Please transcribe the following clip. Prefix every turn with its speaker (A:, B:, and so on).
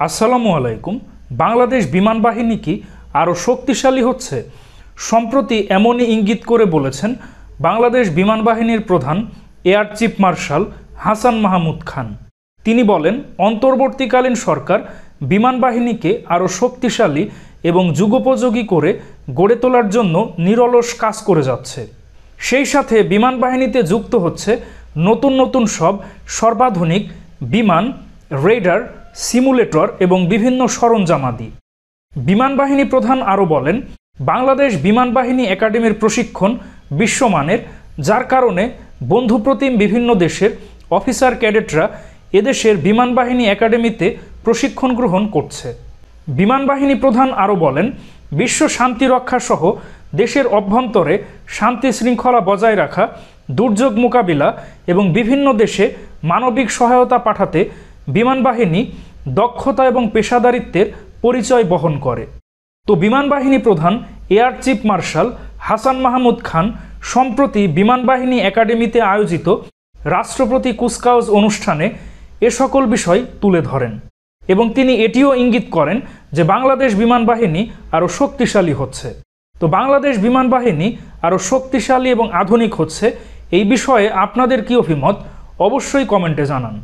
A: আসসালামু আলাইকুম। বাংলাদেশ বিমান বাহিনী কি আরও শক্তিশালী হচ্ছে? সম্প্রতি এমনই ইঙ্গিত করে বলেছেন বাংলাদেশ বিমান বাহিনীর প্রধান air chief marshal Hasan Mahmud Khan. তিনি বলেন, অন্তর্বর্তীকালীন সরকার বিমান বাহিনীকে আরও শক্তিশালী এবং যুগোপযোগী করে গড়ে তোলার জন্য নিরলস কাজ করে যাচ্ছে। সেই সাথে বিমান বাহিনীতে যুক্ত হচ্ছে নতুন নতুন সব সর্বাধুনিক বিমান, রেডার, সিমুলেটর এবং বিভিন্ন সরঞ্জামাদি। বিমান বাহিনী প্রধান আরও বলেন, বাংলাদেশ বিমান বাহিনী একাডেমির প্রশিক্ষণ বিশ্বমানের, যার কারণে বন্ধুপ্রতিম বিভিন্ন দেশের অফিসার ক্যাডেটরা এদেশের বিমান বাহিনী একাডেমিতে প্রশিক্ষণ গ্রহণ করছে। বিমান বাহিনী প্রধান আরও বলেন, বিশ্ব শান্তি রক্ষা সহ দেশের অভ্যন্তরে শান্তি শৃঙ্খলা বজায় রাখা, দুর্যোগ মোকাবিলা এবং বিভিন্ন দেশে মানবিক সহায়তা পাঠাতে বিমান বাহিনী দক্ষতা এবং পেশাদারিত্বের পরিচয় বহন করে। তো বিমান বাহিনী প্রধান air chief marshal Hasan Mahmud Khan সম্প্রতি বিমান বাহিনী একাডেমিতে আয়োজিত রাষ্ট্রপতি কুচকাওয়াজ অনুষ্ঠানে এ সকল বিষয় তুলে ধরেন এবং তিনি এটিও ইঙ্গিত করেন যে বাংলাদেশ বিমান বাহিনী আরও শক্তিশালী হচ্ছে। তো বাংলাদেশ বিমান বাহিনী আরও শক্তিশালী এবং আধুনিক হচ্ছে, এই বিষয়ে আপনাদের কী অভিমত অবশ্যই কমেন্টে জানান।